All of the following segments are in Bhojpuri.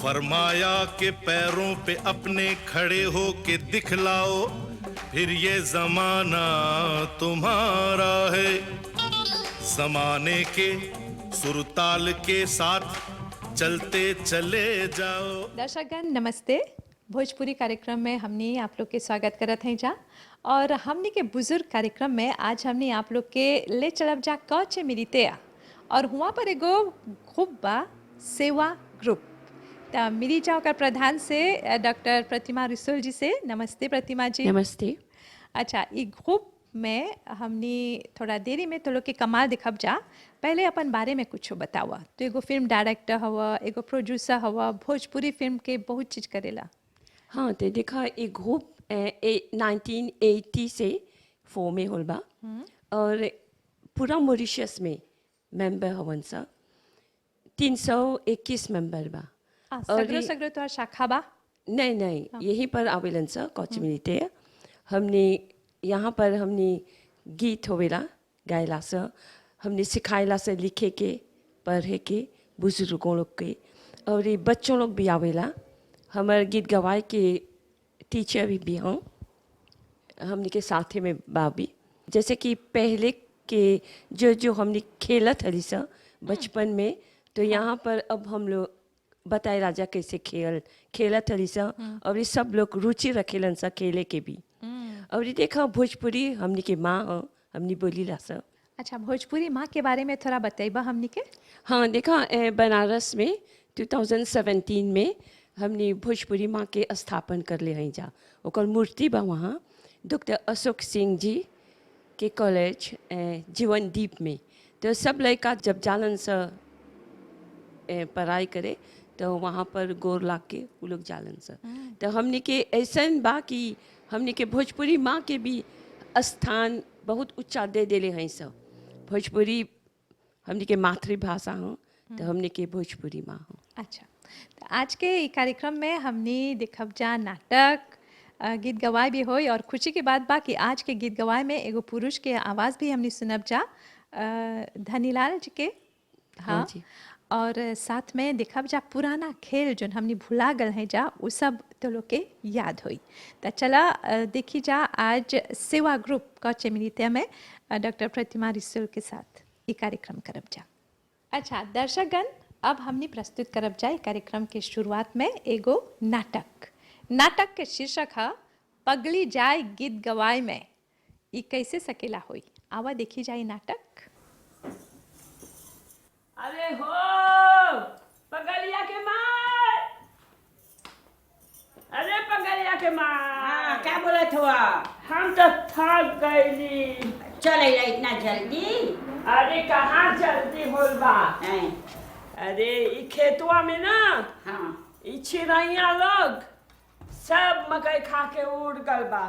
फरमाया के पैरों पे अपने खड़े हो के दिखलाओ, फिर ये जमाना तुम्हारा है। जमाने के सुरताल के साथ चलते चले जाओ। दर्शकगण नमस्ते। भोजपुरी कार्यक्रम में हमने आप लोग के स्वागत करत हैं जा, और हमने के बुजुर्ग कार्यक्रम में आज हमने आप लोग के ले चलब जा कौचे मिलते आ, और हुआ पर एगो ग्रुप बा, सेवा ग्रुप। तो मिली जाओ कर प्रधान से डॉक्टर प्रतिमा रिसोल जी से। नमस्ते प्रतिमा जी। नमस्ते। अच्छा, ये ग्रुप में हमने थोड़ा देरी में तो लोग के कमाल दिखब जा। पहले अपन बारे में कुछ बतावा। तो एगो फिल्म डायरेक्टर हवा, एगो प्रोड्यूसर हवा, भोजपुरी फिल्म के बहुत चीज़ करेला। हाँ, तो देखा एक ग्रुप 1980 से फॉर्म में होल बा, और पूरा मॉरिशस में मेंबर हवन सा 321 मेंबर बा। सगरो सगरो तो शाखा बा? नहीं, यहीं पर आवेलन सा कौच मिलते हैं। हमने यहाँ पर हमने गीत होवेला गायला सा, हमने सिखाएला से लिखे के पढ़े के बुजुर्गों लोग के, और ये बच्चों लोग भी आवेला। हमारे गीत गवाए के टीचर भी हों हमने के साथ में बाबी। जैसे कि पहले के जो हमने खेलत हली सा बचपन में, तो यहाँ पर अब हम लोग बताए राजा कैसे खेलत हली सा, और ये सब लोग रुचि रखेलन सा खेले के भी। और ये देखा भोजपुरी हमने के माँ हो, हमने बोली ला सा। अच्छा, भोजपुरी माँ के बारे में थोड़ा बताइबा हमने के। हाँ, देखा बनारस में 2017 में हमने भोजपुरी माँ के स्थापन कर ले हैं जा। ओकर मूर्ति बा वहाँ डॉक्टर अशोक सिंह जी के कॉलेज जीवनदीप में। तो सब लड़का जब जालन से पढ़ाई करे तो वहाँ पर गोर ला के वो लोग जालन से। तो हमने के ऐसा बा कि हमने के भोजपुरी माँ के भी स्थान बहुत ऊंचा दे देले हैं सब। भोजपुरी हमने के मातृभाषा हो, तो हमने के भोजपुरी माँ हो। अच्छा, तो आज के कार्यक्रम में हमने देखब जा नाटक, गीत गवाए भी होई, और खुशी की बात बा कि आज के गीत गवाए में एगो पुरुष के आवाज़ भी हमने सुनब जा, धनीलाल जी के। हाँ जी। और साथ में देखब जा पुराना खेल जो हमने भुला गल हैं जा, वो सब तो लोग के याद हुई। तो चला देखी जा आज सेवा ग्रुप कौचे मिलते में डॉक्टर प्रतिमा रिसोल के साथ ये कार्यक्रम करब जा। अच्छा दर्शकगण, अब हमने प्रस्तुत करब जाए कार्यक्रम के शुरुआत में एगो नाटक के शीर्षक है पगली जाए गीत गवाए में। ये कैसे सकेला होई, आवा देखी जाए नाटक। अरे हो पगलिया के मार, अरे पगलिया के मार। हाँ, क्या बोलत हुआ? हम तो थक गईली। चल अइला इतना जल्दी? अरे कहाँ जल्दी होल बा। अरे ई खेतवा में ना, हाँ, ई चिड़ैया लोग सब मकई खा के उड़ गल बा।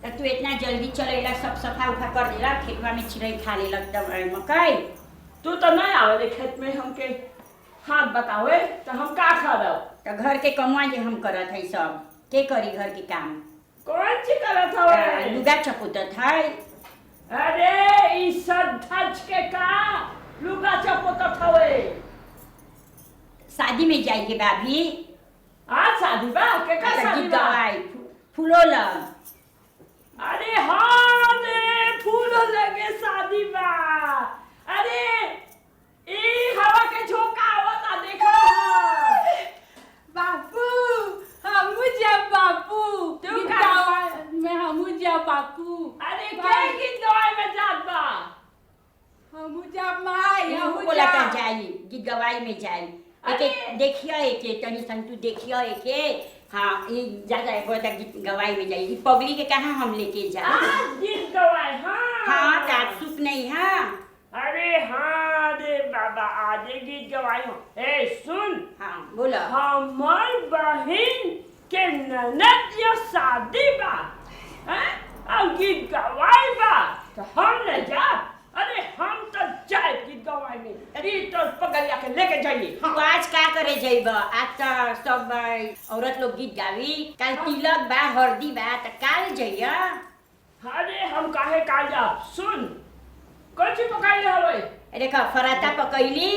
तो तू इतना जल्दी चल अइला, सब सफा उफा कर देला, खेतवा में चिड़ै खा लेलक तब मकई। तू तो नहीं आवे खेत में, हमके हाथ बतावे तो हम का करब। तो घर के कमुआ जे हम करत है सब, के करी घर के काम? कौन ची करत हवे? लुगा चपोतत है। अरे ई सधज के का लुगा चपोतत हवे। शादी में जाएगी भाभी। आज शादी बा के का शादी बा? फूलो ल। अरे हाँ रे, फूल लगे शादी बा। अरे ई हवा के झोंका आवता देखो। बापू हमू जा बापू, तू गीत का? गवाए में हमू जा बापू। अरे के गीत गवाए में जात बा? हमू जा माई, हमू बोला जा। तो जाई गीत गवाई में जाई। अरे! एक देखियो, एक तनी सन तू देखियो एक। हाँ, ये ज्यादा बोलता गीत गवाई में जाई। पगड़ी के कहाँ हम लेके जाए? आज गीत गवाए। हाँ हाँ, तात सुख नहीं। हाँ अरे हाँ रे बाबा, आज गीत गवाई हो। ए सुन, हाँ बोला। हमार बहन के ननद या शादी बा, हैं? और गीत गवाई बा, तो हम न जा। अरे हम तो जाए गीत गवाई में। अरे तो पगलिया के लेके जाइए। तू आज का करे जाइब? आज तो सब औरत लोग गीत गावी। कल तिलक बा, हल्दी बा, तो काल जाइया। अरे हम काहे काल जा। सुन, कौन सी पकाई हवे? देखा फराता पकैली,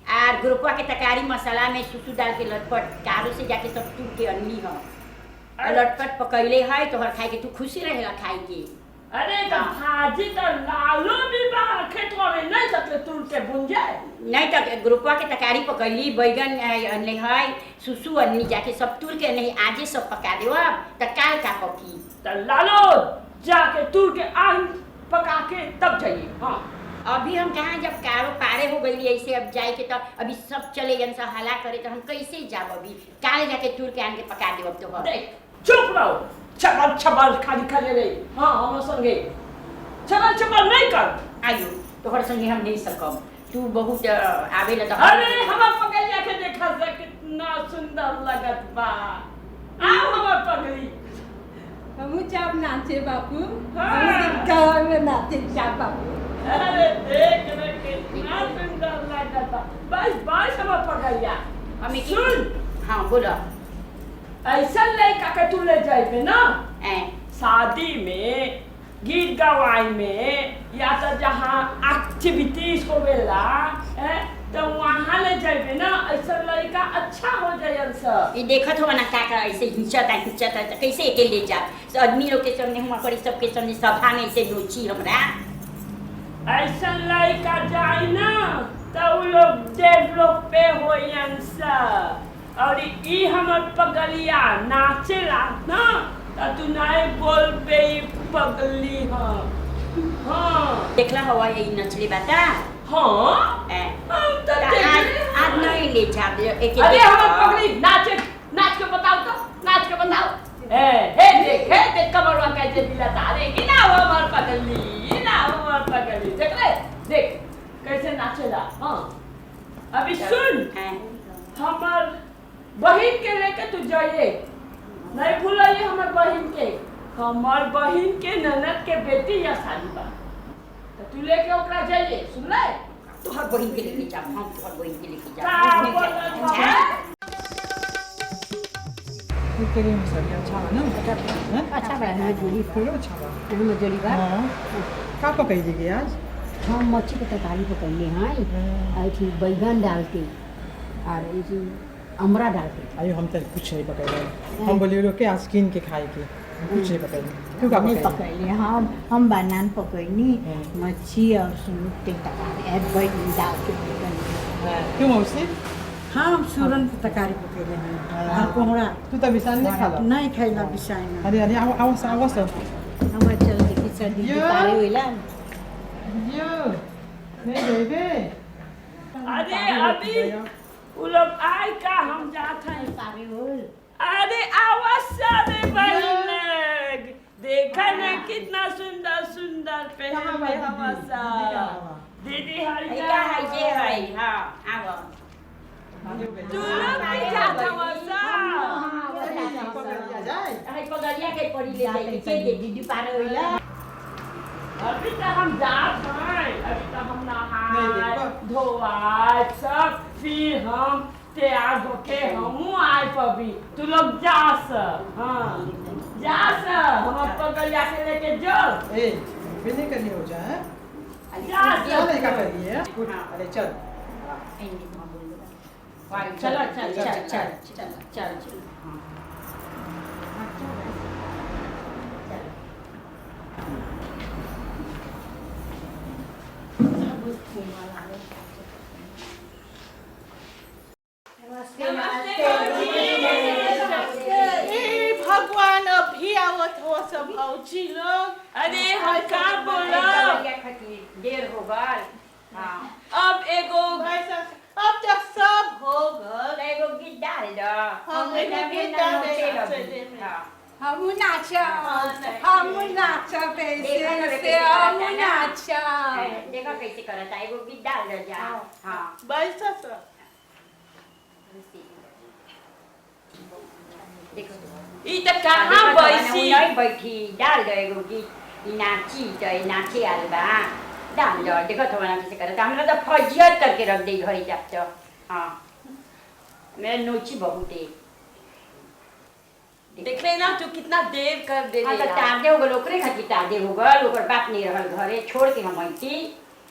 और ग्रुपवा के तकारी मसाला में सुसु डाल के लटपट कारो से जाके सब टूट के अन्नी ह और लटपट पकैले है तो हर खाए के तू खुशी रहेला खाई के। अरे तो भाजी तो लालो भी बाहर खेतवा में नहीं सकते तुर के बुन जाए। नहीं तो ग्रुपवा के तकारी पकैली बैगन अन्ने है सुसु अन्नी जाके सब तुर के नहीं आजे सब पका देव तो काल का पकी। तो लालो जाके तुर के आग पका के तब जाइए। हाँ अभी हम कहाँ जब कारो पारे हो गई ऐसे अब जाए के तो अभी सब चले जन सा हला करे तो हम कैसे जाब अभी काल जाके तुर के आन के पका देव तो हम। देख चुप रहो छबल छबल खाली खाली रही। हाँ हम संगे छबल छबल नहीं कर। आयु तोहर संगे हम नहीं सकब तू बहुत आवे ला तो अरे हमार पगलिया के देखा से कितना सुंदर लगत बा। आओ हमार पगली। हम जब नाचे बापू हाँ। हम गाँव में नाचे जा बापू। अरे देख रे कितना सुंदर लगत बा। बस बस हमार पगलिया हमें सुन। हाँ बोलो। ऐसा लड़का के तू ले जाइबे ना ए शादी में गीत गवाई में या तो जहाँ एक्टिविटीज को वेला तो वहाँ ले जाइबे ना ऐसा लड़का अच्छा हो जाए सब। ये देखत हो ना का ऐसे हिंचता तो कैसे अकेले ले जा तो आदमी लोग के सामने हम पर सबके सामने सभा में ऐसे नोची हमरा। ऐसा लड़का जाए ना तो वो लोग डेवलप पे हो सब। और ई हमर पगलिया नाचेला ना तो तू नहीं बोल बे पगली। हाँ हाँ देखला हवा ये नचले बाता। हाँ ए हम तो आज नहीं ले जा एक अरे हमर पगली नाचे नाच के बताओ तो नाच के बताओ। हे देख कमरवा कैसे दिलाता। अरे इना हमर पगली इना हमर पगली देख ले देख कैसे नाचेला। हाँ अभी सुन हमर बहिन के लेके तू जाइए नहीं भूलिए हमर बहिन के। हमर बहिन के ननद के बेटी या शादी बा तो तू लेके ओकरा जाइए सुन ले। तोहर बहिन के लेके जा हम तोहर बहिन के लेके जा। का बोलत बा? तेरे मसाले अच्छा बा ना? अच्छा बा ना जोड़ी फूल अच्छा बा। हम जोड़ी बा हाँ का पकाई देगी आज? हम मच्छी के तरकारी पकैले हैं ऐसी बैगन डाल के और ऐसी अमरा डाल के। आयो हम तो कुछ नहीं पकाई हम बोलिए लोग के आज किन के खाए के कुछ नहीं पकाई क्यों का नहीं पकाई? पकैले हम बनान पकैनी मच्छी और सुनुक के तरकारी बैगन डाल के बैगन। क्यों मौसी? हाँ सूरन की तरकारी पकैले हैं और कोहरा तू तो विशाल नहीं खाला? नहीं खैला बिसाई ना। अरे अरे आओ सब हम चल के सर्दी यो। पारे होइला यो नहीं बेबे। अरे अभी वो लोग आए का हम जाते हैं। पारे होल। अरे आवाज सारे बहन देखा ना कितना सुंदर सुंदर पहले हमासा दीदी ऐका है जे है हाँ आओ। तू लोग भी जाता हमासा। है पगलिया के पड़ी ले जाए के दे दीदी पार होइला। अभी तो हम जात हैं अभी तो हम नहीं, नहाए देखो। धोआए सब फिर हम तैयार होके हम आए पबी तू लोग जा सब। हाँ जा सब हम पगलिया के लेके जो ए बिल्ली करनी हो जाए जा क्या सब। नहीं का करिए अरे चल चलो चल चल चल चल चल चल। भगवान अभी आवत हो सब भौजी लोग। अरे हम का बोला देर हो गल। हाँ अब एगो अब तो सब हो गल। एगो गीत डाल दो। हम एगो गीत डाल दे। हाँ हम नाचब ऐसे देखा ना ऐसे हम कैसे नाचब। देखो कैसे करता है एगो गीत डाल दो जा। हाँ बैठ सब देखो ई त कहाँ बैसी नहीं बैठी डाल दो एगो गीत ई नाची तो ई नाचे आल बा डाल दो। देखो तो बना कैसे करता हमरा तो फजियत करके रख दे घरी जब तो। हाँ मेरा नोची बहुत है। देख ले ना तू कितना देर कर दे हाँ तो तादे हो गल ओकरे खातिर तादे हो गल ओकर बाप नहीं रहल घरे छोड़ के हम आईती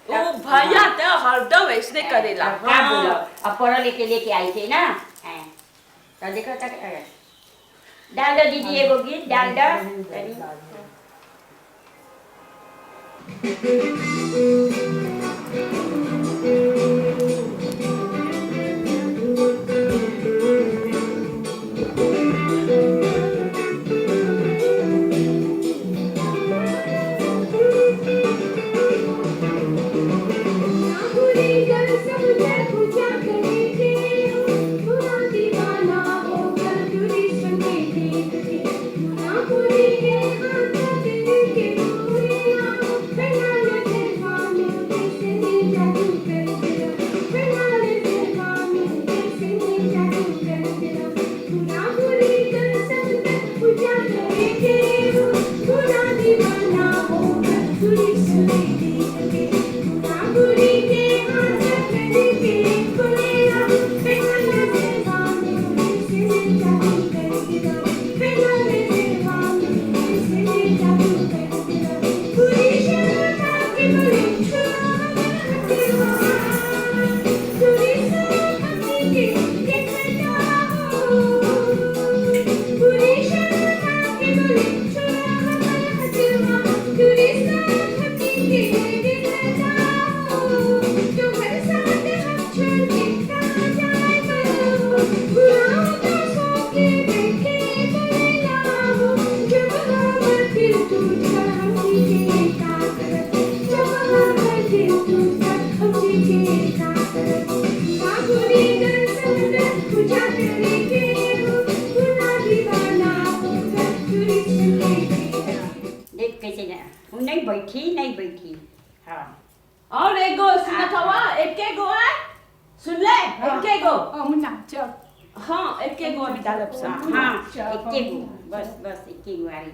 ओ भैया तो हरदम ऐसने करेला क्या बोलो अब पढ़ो लेके आई थे ना हाँ। तो देखो तक डाल दो दीदी एगो गीत डाल दो देख कैसे ना नहीं बैठी हाँ और एगो सुनत हवा एके गो है सुन ले एके गो मुन्ना चल हाँ एके गो अभी डालब सब हाँ एके गो बस एके गो आई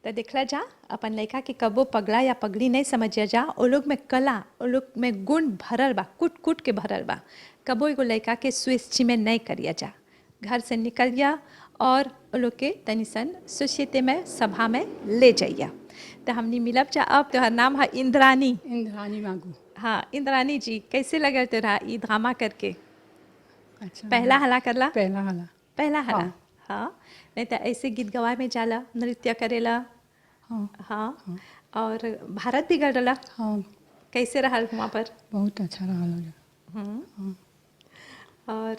तो देखला जा अपन लड़का के कबो पगला या पगली नहीं समझिया जा ओ लोग में कला ओ लोग में गुण भरल बा कुट कुट के भरल बा कबो एगो लड़का के स्वेच्छी में नहीं करिया जा घर से निकलिया और ओ लोग के तनी सन सोसाइटी में सभा में ले जाइया तो हमनी मिलब जा अब तोहर नाम है इंद्रानी मांगू हाँ इंद्रानी जी कैसे लगे तोरा ई ड्रामा करके अच्छा पहला हला करला पहला हला हाँ नहीं तो ऐसे गीत गवाए में जाला नृत्य करेला हाँ और भारत भी गढ़ला हाँ कैसे रहा वहाँ पर बहुत अच्छा रहा और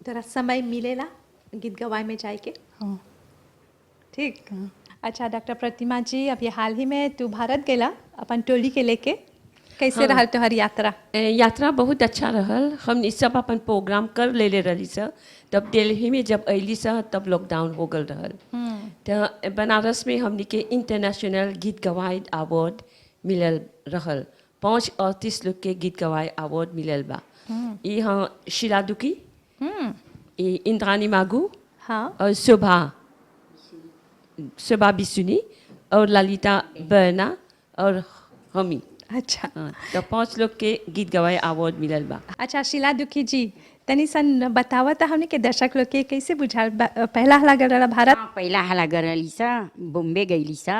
तोरा समय मिलेला गीत गवाए में जाए के हाँ ठीक अच्छा डॉक्टर प्रतिमा जी अभी हाल ही में तू भारत गेला अपन टोली के लेके कैसे रहल तोहर यात्रा यात्रा बहुत अच्छा रहल हम इस सब अपन प्रोग्राम कर ले रही सर तब दिल्ली में जब अली सर तब लॉकडाउन हो गल रहल तो बनारस में हमने के इंटरनेशनल गीत गवाए अवार्ड मिलल रहल 5 आर्टिस्ट लोग के गीत गवाए अवार्ड मिलल बा ये हाँ शीला दुकी ये इंद्रानी मागू हाँ और शोभा बिसुनी और ललिता बर्ना और हमी अच्छा हाँ, तो 5 लोग के गीत गवाए अवार्ड मिलल बा। अच्छा शीला दुखी जी तनी सन बतावा था हमने के दर्शक लोग के कैसे बुझाल पहला हला गरला भारत हाँ पहिला हाला गरली सा बॉम्बे गईली सा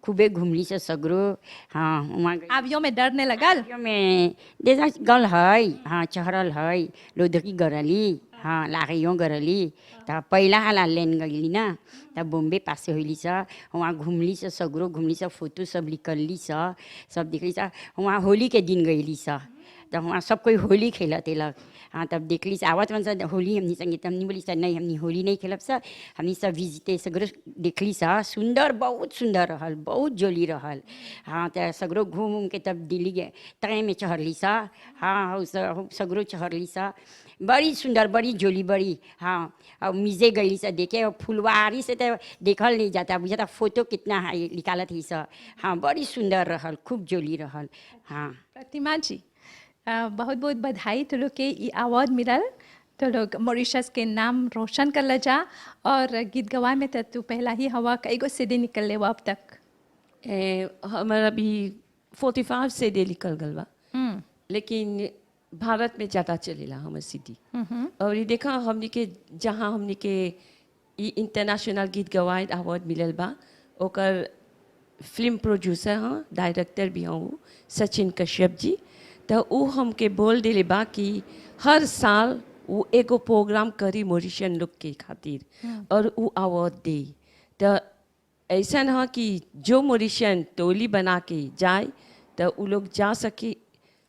खूबे घूमली सा सगरो हाँ वहाँ गई आवियों में डरने लगल यो में देजा गल है हाँ चहरल है लोधकी गरली हाँ लागियों गरली त पहिला हाला लेन गईली ना त बॉम्बे पासे होइली सा वहाँ घूमली सा सगरो घूमली सा फोटो सब निकलली सा सब दिखली सा वहाँ होली के दिन गईली सा त वहाँ सब कोई होली खेलते लग हाँ तब देखली से आवत वन सा होली हमनी संगीत हमनी बोली सा नहीं हमनी होली नहीं खेलब सा हमनी सब विजिटे सगरो देखली सा सुंदर बहुत सुंदर रहल बहुत जोली रहल हाँ त सगरो घूम उम के तब दिल्ली गए तय में चढ़ली सा हाँ सगरो चढ़ली सा बड़ी सुंदर बड़ी जोली बड़ी हाँ और मिजे गई सा देखे और फुलवारी से तो देखल नहीं जाता बुझाता फोटो कितना है निकालत ही सा हाँ बड़ी सुंदर रहल खूब जोली रहल हाँ प्रतिमा जी बहुत बहुत बधाई तो लोग के ई अवार्ड मिलल तो लोग मॉरिशस के नाम रोशन कर ल जा और गीत गवाए में तो तू पहला ही हवा कई गो सीधे निकल ले अब तक हमारा भी 45 से डे निकल गल बा लेकिन भारत में ज़्यादा चलेला हमार सिटी और ये देखा हमने के जहाँ हमने के इंटरनेशनल गीत गवाए अवार्ड मिलल बा ओकर फिल्म प्रोड्यूसर हाँ डायरेक्टर भी हूँ सचिन कश्यप जी तो वो हमके बोल दिले बा कि हर साल वो एगो प्रोग्राम करी मॉरिशियन लोग के खातिर और वो अवार्ड दे तो ऐसा ना कि जो मॉरिशियन टोली बना के जाए तो वो लोग जा सके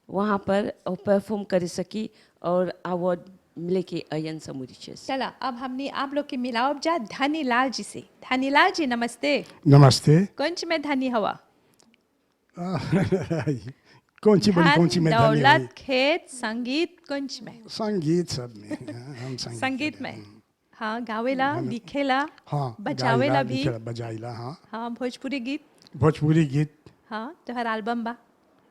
वहाँ पर और परफॉर्म कर सकी और अवार्ड लेके अयन सा मॉरिशस। चला अब हमने आप लोग के मिलाओ जा धनीलाल जी से। धनीलाल जी नमस्ते। नमस्ते। कौन में धनी हवा कौन सी बड़ी कौन सी में दौलत खेत संगीत कौन में संगीत सब में हम संगीत में हाँ गावेला लिखेला हाँ बजावेला भी बजाइला हाँ भोजपुरी गीत हाँ तोहर एल्बम बा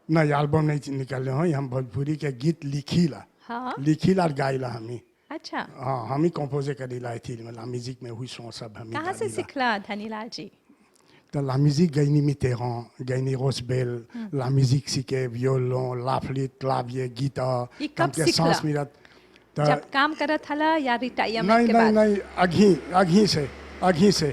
नहीं एल्बम नहीं निकले हो हम भोजपुरी के गीत लिखीला हाँ लिखीला और गाइला हमी अच्छा हाँ हम ही कंपोज करीला थी मतलब म्यूजिक में हुई सो सब हम कहाँ से सीखला धनीलाल जी तो la musique gagné Mitterrand, gagné Rosebel, la musique सीखे violon, la flûte, clavier, guitare, कब सांस मिला जब काम करत हला या रिटायरमेंट के बाद नहीं अघी से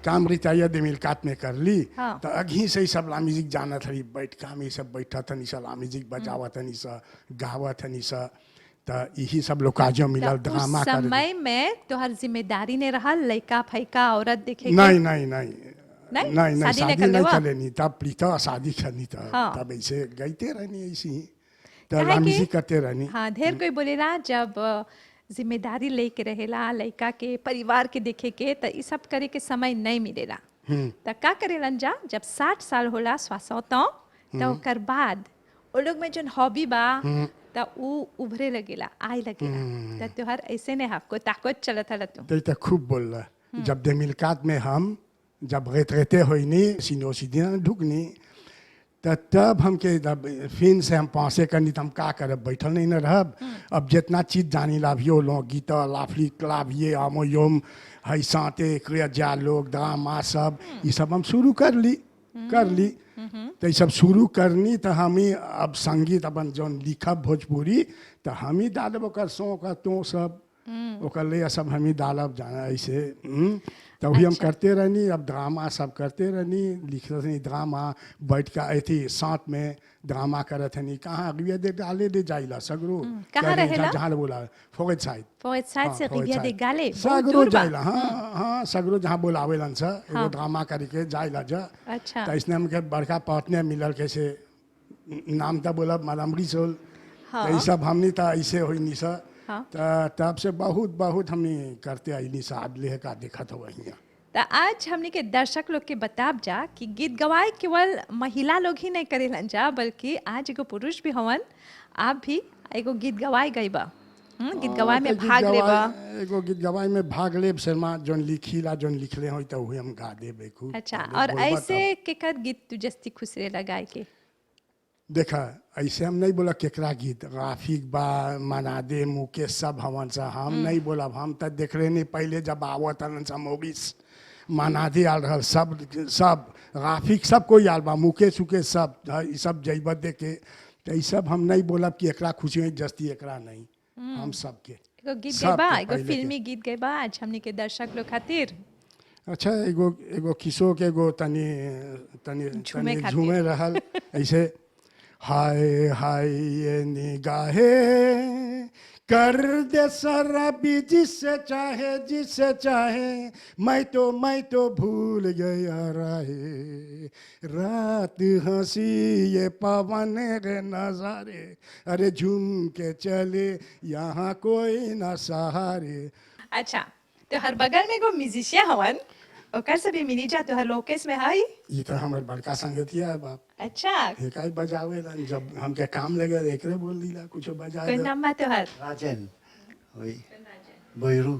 काम रिटायर 2004 में कर ली तो अघी से ही सब ला म्यूजिक जाना था बैठ काम ही सब बैठा था निशा ला म्यूजिक बजावा था निशा गावा था निशा तो यही सब लोग काजों मिलल ड्रामा कर समय में तोहर जिम्मेदारी ने रहा लड़का फैका औरत देखे नहीं शादी नहीं करनी तब प्रीता शादी करनी था तब ऐसे गाइते रहनी ऐसी ही तो म्यूजिक करते रहनी हाँ ढेर कोई बोलेला जब जिम्मेदारी लेके रहेला लड़का के परिवार के देखे के तो ये सब करे के समय नहीं मिलेला तो का करेलन जा जब 60 साल होला 60 तो ओकर बाद वो लोग में जो हॉबी बा तो उ उभरे लगेला आए लगेला तो तोहर ऐसे ने आपको ताकत चलत हला तो खूब बोल रहा जब 2004 में हम जब रहते हो नहीं सीनो सीधी ढुकनी तब हमके फिर से हम पासे करनी तो हम का करब बैठल नहीं न रहब अब जितना चीज़ जानी लाभियो लो गीता लाफली क्लाभिए आमो योम है साते क्रिया लोग ड्रामा सब ये सब हम शुरू कर ली तो ये सब शुरू करनी तो हम ही अब संगीत अपन जो लिखब भोजपुरी तो हम ही डालब ओकर सो का तो सब ओकर ले सब हम ही डालब जाना ऐसे तो वही हम करते रहनी अब ड्रामा सब करते रहनी लिखते रहनी ड्रामा बैठ का थी साथ में ड्रामा करत हनी कहाँ अगलिया दे डाले दे जाइला सगरो कहाँ रहेला जहाँ बोला फौज साइड से अगलिया दे गाले सगरो जाइला हाँ सगरो जहाँ बोलावेलन सा एगो ड्रामा करके जाइला जा अच्छा तो इसने हमके बड़का पार्टनर मिलल कैसे नाम था बोला मलमरी सोल ये सब हमनी था ऐसे हुई नहीं सा तब से बहुत हमने करते आई सादले का देखत हो तो आज हमने के दर्शक लोग के बताब जा कि गीत गवाए केवल महिला लोग ही नहीं करेलन जा बल्कि आज एगो पुरुष भी हवन आप भी एगो गीत गवाए गई बा गीत गवाए में भाग लेबा एगो गीत गवाए में भाग लेब शर्मा जोन लिखीला जोन लिखले हो तो हम गा देबे खूब अच्छा और ऐसे केकर गीत तू जस्ती खुश रे लगाए के देखा ऐसे हम नहीं बोला केकरा गीत राफिक बा मनादे मुकेश सब हवन सा हम नहीं बोला हम तो देख रहे नहीं पहले जब आवत सा मानादी आल रहल सब सब राफिक सब कोई आल बा मुकेश उकेश सब ई सब जैब देखे तो ई सब हम नहीं बोलब कि एकरा खुशी है जस्ती एकरा नहीं हम सबके एगो गीत सब गैबा के एगो पहले के। फिल्मी गीत गैबा आज हमनी के दर्शक लोग खातिर अच्छा एगो एगो किशो के एगो तनी तनी झूमे तनी खातिर। झूमे रहल ऐसे हाय हाय ये निगाहे कर दे शराबी जिससे चाहे मैं तो भूल गया राहे रात हंसी ये पवन रे नजारे अरे झूम के चले यहाँ कोई ना सहारे। अच्छा तो हर बगल में एगो म्यूजिशियन हवन ओकर से भी मिली जा तो हर लोकेश में हई ये तो हमारे बड़का संगतिया है बाप अच्छा एकाई बजावे ला जब हमके काम लगे एकरे बोल दिला कुछ बजा कोई दे। नाम बा तोहर राजन वही बैरू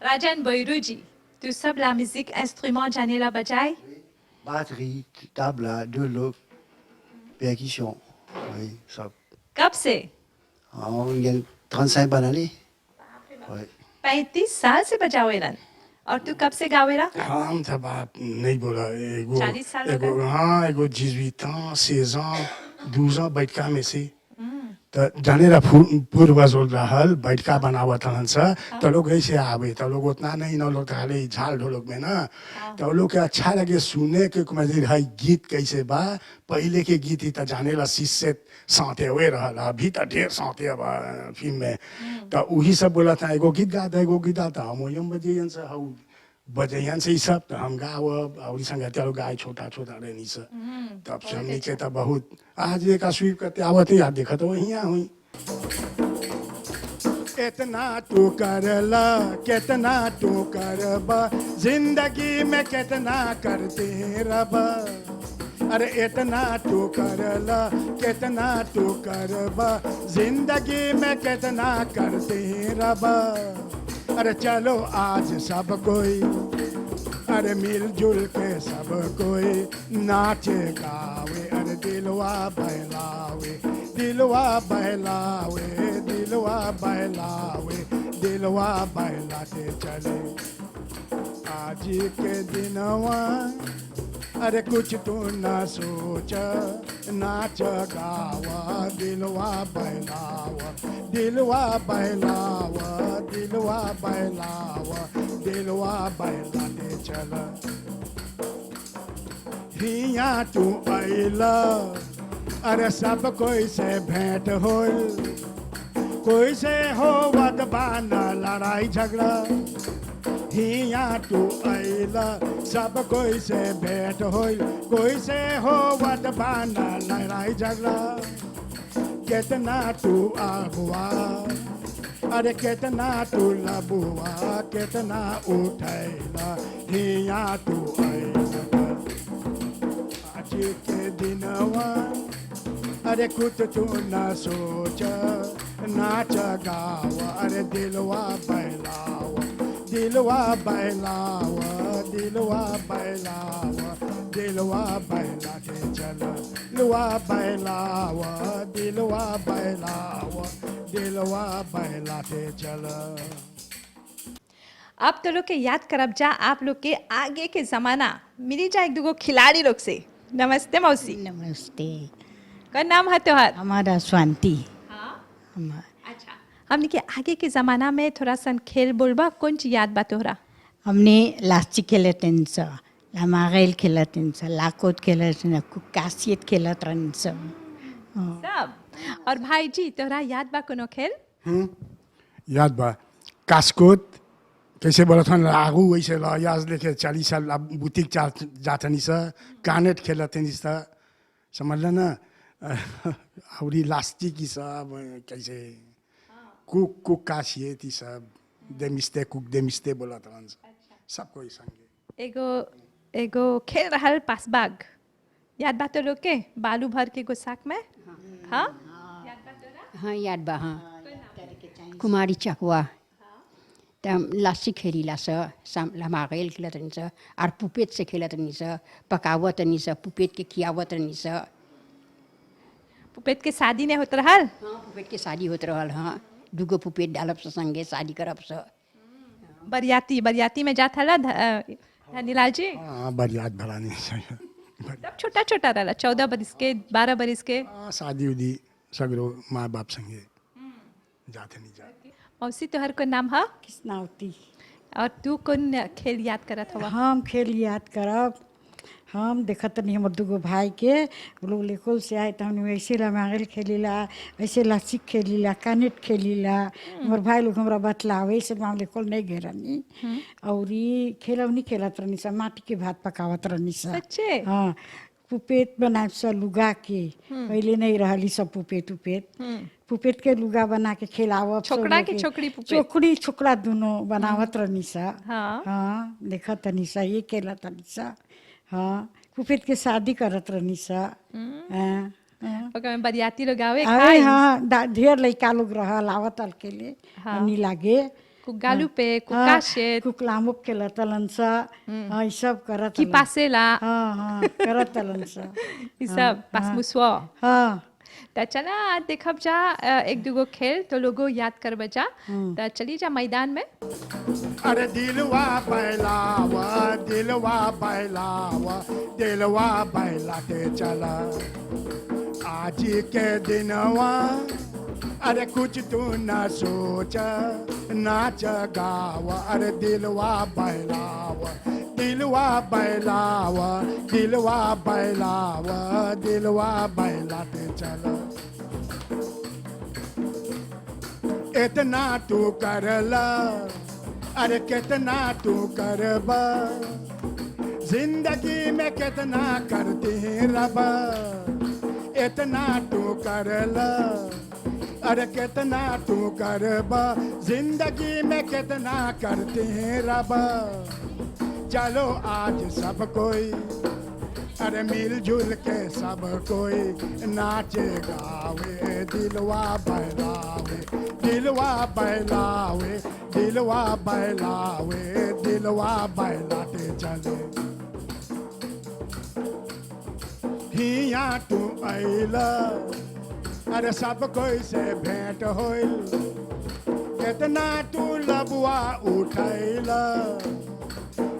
राजन बैरू जी तू सब ला म्यूजिक इंस्ट्रूमेंट जाने ला बजाए batterie, tabla, deux lots, percussion. Oui, ça. कब से On gagne 35 bananes. Oui. 35 साल से बजावेलन और तू कब से गावेला हम तो बाप नहीं बोला एगो 40 साल हो एगो गए? हाँ एगो 18 ans 16 ans 12 ans बैठका में से तो जाने ला पूर्वज लोग रहल बैठका बनावत हन सा तो लोग ऐसे आवे तो लोग उतना नहीं ना लोग खाली झाल ढोलक में ना तो लोग के अच्छा लगे सुने के मजे है गीत कैसे बा पहले के गीत ही तो जाने ला शिष्य साथे हुए रहल अभी तो ढेर साथे बा फिल्म में तो वही सब बोला था एगो गीत गाता एगो गीत गाता हम वही बजे से हऊ बजैन से ही सब तो हम गाव और संग चलो गाय छोटा छोटा रहनी से तब से हमने के तो बहुत आज एक स्वीप करते आवत याद देखा तो वही हुई इतना तू करला कितना तू करबा जिंदगी में कितना करते रबा अरे इतना तू करला कितना तू करबा जिंदगी में कितना करते रबा अरे चलो आज सब कोई अरे मिलजुल के सब कोई नाचे गावे अरे दिलवा बहलावे दिलवा बहलावे दिलवा बहलावे दिलवा बहलाते चले आज के दिनवा अरे कुछ तू न सोच नाच गावा दिलवा बहलावा दिलवा बहलावा दिलवा बहलावा दिलवा बहलाते चल हिया तू अइला अरे सब कोई से भेंट होल कोई से होवत बाना लड़ाई झगड़ा हिया तू अइला सब कोई से भेंट होल कोई से होवत बाना लड़ाई झगड़ा कितना तू आगुआ अरे कितना तू लबुआ कितना उठैला हिया तू अइला आज के दिनवा अरे कुछ तू न सोच नाच गावा अरे दिलवा बहलावा दिलवा बहलावा दिलवा बहलावा दिलवा बहलाते चल दिलवा बहलावा दिलवा बहलावा दिलवा बहलाते चल। आप तो लोग के याद करब जा आप लोग के आगे के जमाना मिली जा एक दूगो खिलाड़ी लोग से नमस्ते मौसी नमस्ते का नाम है तोहर हमारा शांति अच्छा हमने के आगे के ज़माना में थोड़ा सा खेल बोलबा कौन चीज याद बा तोहरा हमने लास्टिक खेलत रहन स लामागेल खेलत रहन स लाकोट खेलत रहन कासियत खेलत रहन स सब और भाई जी तोहरा याद बा कोनो खेल याद बा कास्कोट कैसे बोला था लागू वैसे ला याद लेके 40 साल बुटीक जातनी सा कानेट खेलतनी सा समझ ना और लास्टिक की सब कैसे कुक कुक काशिए थी सब देमिस्ते कुक देमिस्ते बोला था सब कोई संगे एगो एगो खेल रहल पासबाग याद बा तो लोग के बालू भर के गोसाक में हाँ हाँ याद बा हाँ कुमारी चकुआ तब लासी खेलीला स लामागेल खेलत रहन स और पुपेट से खेलत रहन स पकावत रहन स पुपेट के खियावत रहन स पुपेट के शादी ने होत रहल हाँ पुपेट के शादी होत रहल हाँ दूगो पुपेट डालब स संगे शादी करब स बरियाती बरियाती में जात हला धनीलाल जी हाँ बरियात भरा नहीं चाहिए तब छोटा छोटा रहा 14 बरिस के 12 बरिस के हाँ शादी उदी सगरो माँ बाप संगे जाते नहीं जाते। मौसी तोहर को नाम है कृष्णावती। और तू कौन खेल याद करत हवा? हम खेल याद करब। हम देखत नहीं हमर दूगो भाई के वो लोग लेकोल से आए तो हम वैसे लमागल खेलीला, वैसे लस्सी खेलीला, कानेट खेलीला। हमर भाई लोग हमरा बतलावे से हम लेकोल नहीं गए रहनी और ई खेलवनी खेलत रहनी सा, माटी के भात पकावत रहनी सा। सच्चे? हाँ पुपेट बनाए सा लुगा के, पहले नहीं रहली सब पुपेट उपेट पुपेट के लुगा बना के खिलावब। छोकड़ा के छोकरी पुपेट? छोकड़ी छोकड़ा दोनों बनावत रहनी सा। हाँ। हाँ देखत रहनी सा, ये खेलत रहनी सा। हाँ पुपेट के शादी करत रहनी सा। हाँ, हाँ। ओके में बरियाती लोग आवे अरे खाई हाँ ढेर लड़का लोग रहल आवत हल के लिए नहीं लागे कुगालू पे कुका शेत कुकलामो खेलत हलन सा। हाँ ये सब करत की हलन। पासेला हाँ हाँ करत हलन सा। ये सब पासमुसवा। हाँ तो चला आज देखब जा एक दूगो खेल तो लोगो याद कर बजा। तो चली जा मैदान में। अरे दिलवा बहलावा दिलवा बहलावा दिलवा बहलाते चला आज के दिनवा अरे कुछ तू न सोच नाच गावा अरे दिलवा बहलावा दिलवा बहलावा दिलवा बहलावा दिलवा बहलाते चला इतना तू करला अरे कितना तू करबा जिंदगी में कितना करती रबा इतना तू करला अरे कितना तू करबा जिंदगी में कितना करते हैं रबा चलो आज सब कोई अरे मिलजुल के सब कोई नाचे गावे दिलवा बहलावे दिलवा बहलावे दिलवा बहलावे दिलवा बहलाते चले हिया तू अइला अरे सब कोई से भेंट होइल कितना तू लबुआ उठैला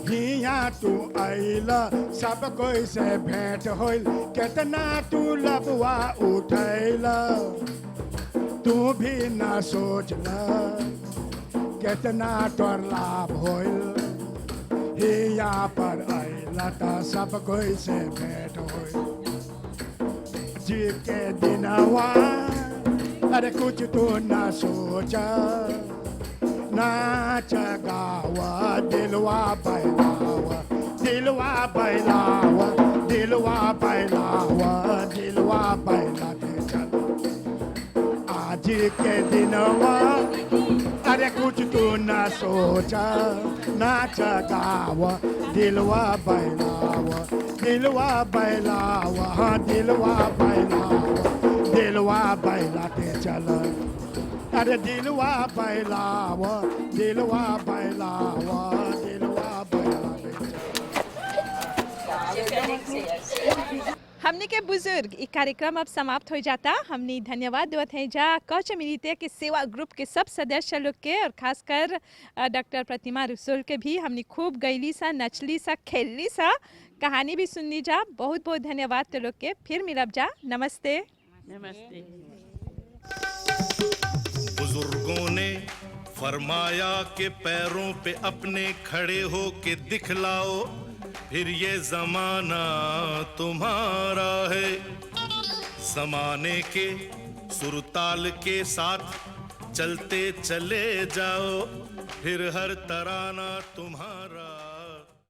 हिया तू अइला सब कोई से भेंट होइल कितना तू लबुआ उठैला तू भी न सोचला कितना तोर लाभ होइल हिया पर अइला त सब कोई से भेंट होइल जी के दिनवा अरे कुछ तो न सोचा नाच गावा दिलवा बहलावा दिलवा बहलावा दिलवा बहलावा दिलवा बहलाते चलो आज के दिनवा अरे कुछ तो न सोचा नाच गावा दिलवा बहलावा दिलवा बहलावा हाँ दिलवा बहलावा दिलवा बहलाते चलो अरे दिलवा बहलावा दिलवा बहलावा दिलवा बहलाते हमने के बुजुर्ग ये कार्यक्रम अब समाप्त हो जाता। हमने धन्यवाद देवत है जा कौच मिलिते के सेवा ग्रुप के सब सदस्य लोग के और खासकर डॉक्टर प्रतिमा रसोल के भी हमने खूब गईली सा नचली सा खेलली सा कहानी भी सुननी जा। बहुत बहुत धन्यवाद तो लोग के फिर मिलब जा। नमस्ते नमस्ते। बुजुर्गों ने फरमाया कि पैरों पे अपने खड़े हो के दिखलाओ फिर ये जमाना तुम्हारा है। जमाने के सुरताल के साथ चलते चले जाओ फिर हर तराना तुम्हारा